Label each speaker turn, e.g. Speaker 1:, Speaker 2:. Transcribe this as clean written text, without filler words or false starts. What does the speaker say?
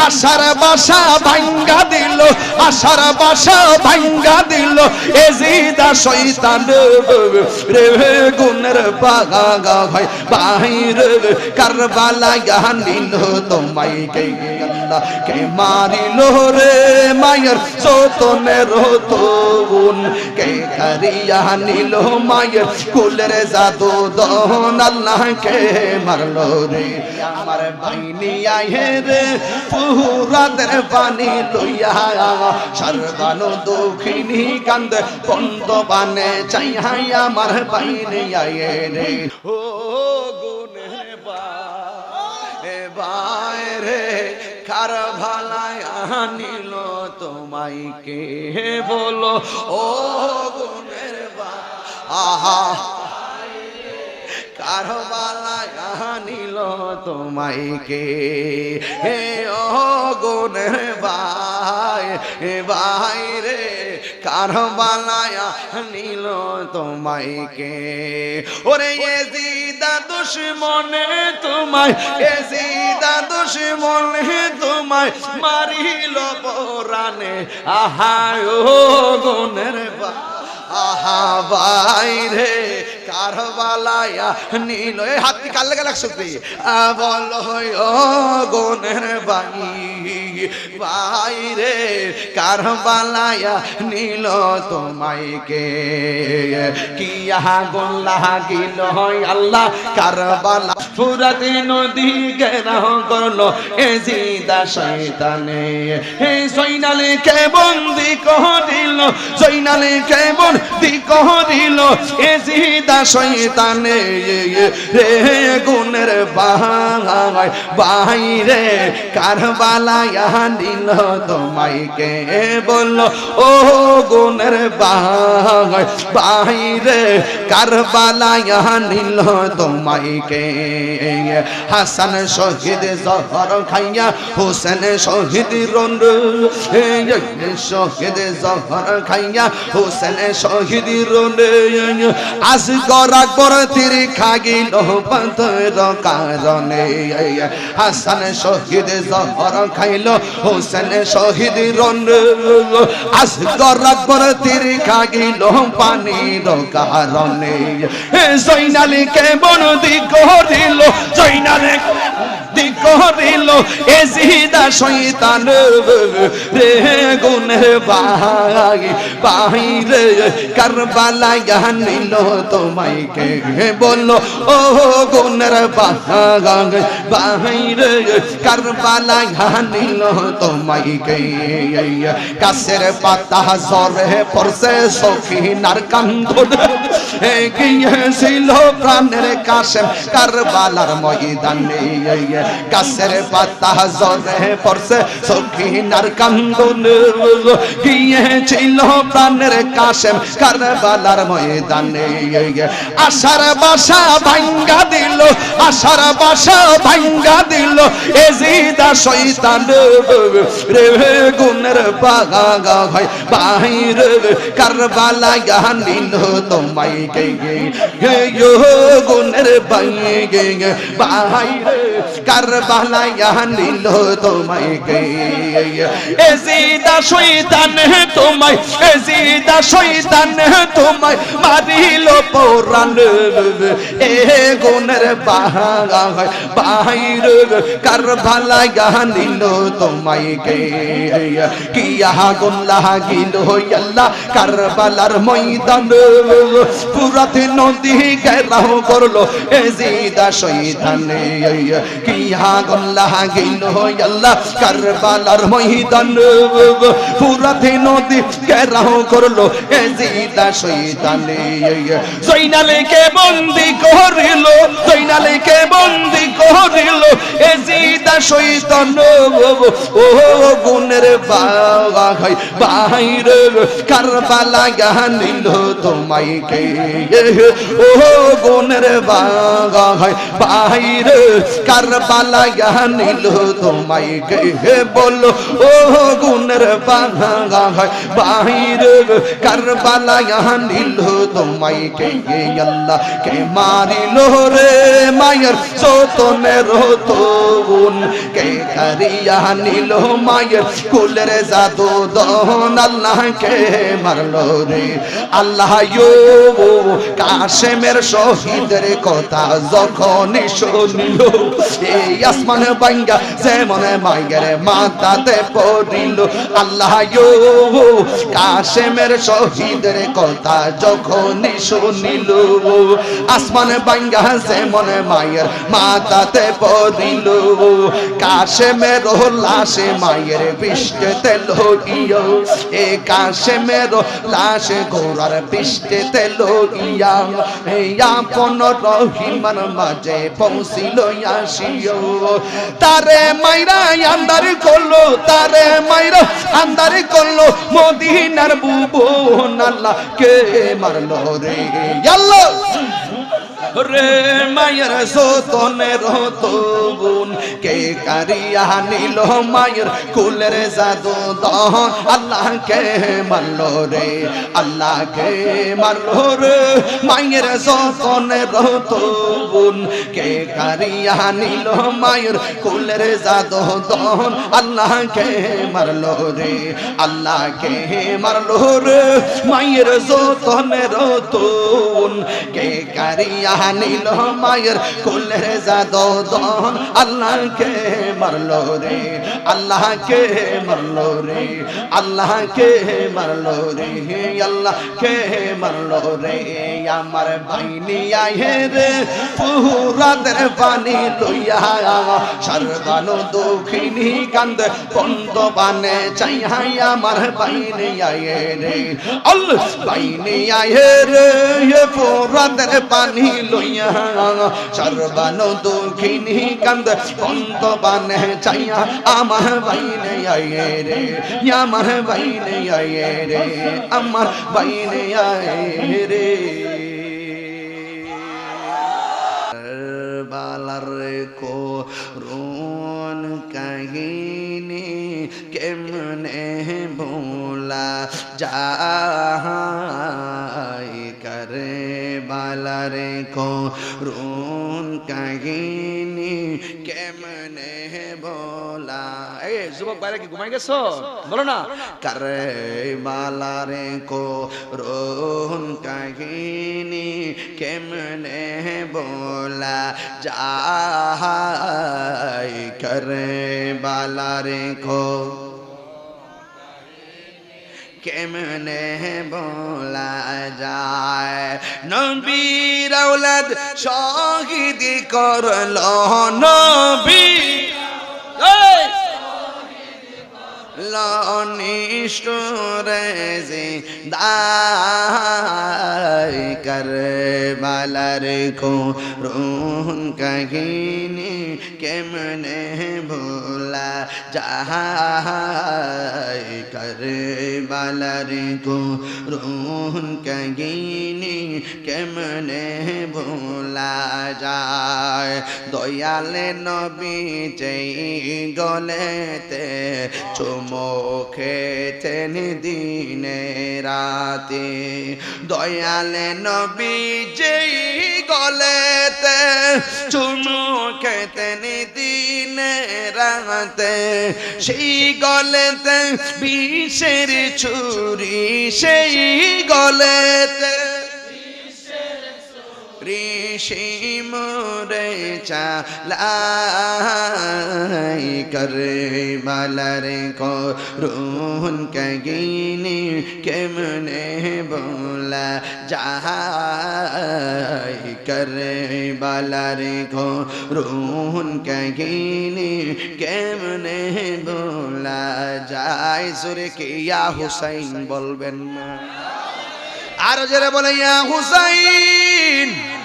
Speaker 1: আশার বাসা ভাঙ্গা দিল, আশার বাসা ভাঙ্গা দিল এজিদা শয়তান রে গুনের পাগা হয় বাহিরে কারবালায় নিল তোমায় কে আল্লাহ কে মারিল রে মায়ের সতনের তবুন কে কারিয়া নিল মায়ের কুলের জাদু দহন আল্লাহ কে মারলো রে আমার বাইনি আয়ে রে পুরাদের পানি লইয়া সর্বানু দুঃখিনী কান্দে বন্ধ বানে চাই হাই আমার বাইনি আয়ে রে ও গুনে বাইরে কার ভালায় আনিল তোমায় কে বলো ও গুনের আহা কার ভালায় আনিল তোমায় কে হে ও গুনের বাইরে কার ভালায় আনিল তোমায় কে ওরে এজিদা দুশমনে তোমায় এজিদা দুশমনে তোমায় মারিল পরানে আহা ও গুনের আহা বাইরে কারবালায়া নীল এই হাতটি কাল লাগা লাগছে বল ও গুনের বাইরে কারবালায়া নীল তোমায় কে কিয়া গুন লাগিল আল্লাহ কারবালা ফুরাতে নদী ঘেরাও করলো এজিদা শয়তানে হে জয়নালে কে বন্দি করিল জয়নালে কে বন্দি করিল এজিদা শয়তানে রে গুনের বাইরে কারবালায় নিল তোমায় কে বললো ও গুনের বাইরে কারবালায় নিল তোমায় কে হাসান শহীদ জহর খাইয়া হোসেন শহীদ রন্ড শহীদ জহর খাইয়া হোসেন শহীদ রন্ড আজ গরাকবর তীর খাগিল পথর কারণে হাসান শহীদ জহর খাইল হোসেন শহীদ রন্ড আজ গরাকবর তীর খাগিল পানির কারণে জয়নালীকে বন্দি করিল জয়নালে করিল এজিদা শয়তান রে গুনের বাইরে কারবালায় নিল তোমায় কে বললো ও গুনের বাইরে কারবালায় নিল তোমায় কে গাছের পাতা ঝরে পড়ছে সখিনার কান্দ গিয়েছিল প্রাণের কাশেম কারবালার ময়দানে গাছের পাতা ঝরে পড়ছে সখিনার কান্দন গিয়েছিল প্রাণের কাশেম কারবালার ময়দানে আশার বাসা ভাঙ্গা দিল আশার বাসা ভাঙ্গা দিল এজিদা শয়তান রে গুনের পাগা হয় বাহিরে কারবালায় নিল তোমায় কে গুনের বাইরে কারবালায় নিল তোমায় কে এজিদা শয়তান তোমায় এজিদা শয়তান তোমায় মারিল পরান এ গুনের বাইরে কারবালায় নিল তোমায় কে কিয়া গুন লাগিল আল্লাহ কারবালার ময়দান পুরাতে নদী ঘেরাও করলো এজিদা শয়তানে কিয়া গুন লাগিল আল্লাহ কারবালার ময়দান পুরাতে নদী ঘেরাও করলো এজিদা শয়তানে জয়নালীকে বন্দি করিল জয়নালীকে বন্দি করিল এজিদা শয়তান ও গুনের বাইরে কারবালায় নিল তোমায় কে ও গুনের বাইরে কারবালায় কারবালা নিল তোমায় কে বলো ও গুণের বাহিরে কারবালা নিল তোমায় কে আল্লাহ কে মারিল রে মায়ের সতনের তুন কে কারিয়া নিল মায়ের কুলের জাদু দহন আল্লাহ কে মারলো রে আল্লাহ কাশেমের শহীদের কথা যখন শুনিল এই আসমান ভাঙ্গা যেমন মায়ের মাথাতে পড়িল আল্লাহ কাশেমের শহীদের কথা যখন শুনিল আসমান ভাঙ্গা যেমন মায়ের মাথাতে পড়িল কাশেমের লাশে মায়ের পৃষ্ঠতে লইয়া এ কাশেমের লাশে ঘোড়ার পৃষ্ঠতে লইয়া আপন রহিমান মাঝে পৌঁছিল আসিও তারে মাইরা আন্দার করলো তারে মাইরা আন্দার করলো মদিনার বুবন আল্লাহ কে মারলো রে আল্লাহ রে মায়ের সতনের তুন কে কারিয়া নিল মায়ের কুলের জাদু দহন আল্লাহ কে মারলো রে আল্লাহ কে মারলো রে মায়ের সতনের তুন কে কারিয়া নিল মায়ের কুলের জাদু দহন আল্লাহ কে মারলো রে আল্লাহ কে মারলো রে মায়ের সতনের তুন কে কারিয়া নিল মায়ের কুলের জাদু দহন আল্লাহ কে মারলো রে আল্লাহ কে মারলো রে আল্লাহ কে মারলো রে আল্লাহ কে মারলো রে আমার বাইনি আয়ে রে ফুরাদের পানি লইয়া সর্বানো দুঃখিনী কান্দ পন্ত বানে চাই আমার বাইনি আয়ে রে আল্লাহ বাইনি আয়ে রে ফুরাদের পানি লইয়া সর্বানো দুঃখিনী কান্দ পন্ত বানে চাইয়া আমার বাইনে আয়ে রে আমার বাইনে আয়ে রে আমার বাইনে আয়ে রে বালার কো রোন কাহিনী কেমনে ভোলা যায় করে বালার কো রোন কাহিনী কেমনে ভোলা এই যুবক বাইরে কি ঘুমাই গেছো বলো না করে বালার কো রোন কাহিনী কেমনে ভোলা যায় করে বালার কো কেমনে বলা যায় নবীর আওলাদ শহীদ করলো নবী নিষ্ঠুরে যে দায় কারবালার কো রোন কাহিনী কেমনে ভোলা যায় কারবালার কো রোন কাহিনী কেমনে ভোলা যায় দয়ালে নবী যেই গলেতে চুমুখেতেন দিনে রাতে দয়ালে নবী যেই গলেতে চুমুখেতেন দিনে রাতে সেই গলেতে বিষের ছুরি সেই গলেতে ঋষি মোরে চালাই করে বালার কো রোন কাহিনী কেমনে বলা যায় করে বালার কো রোন কাহিনী কেমনে বলা যায় সুরে কে ইয়া হুসাইন বলবেন না আর জোরে বলে ইয়া হুসাইন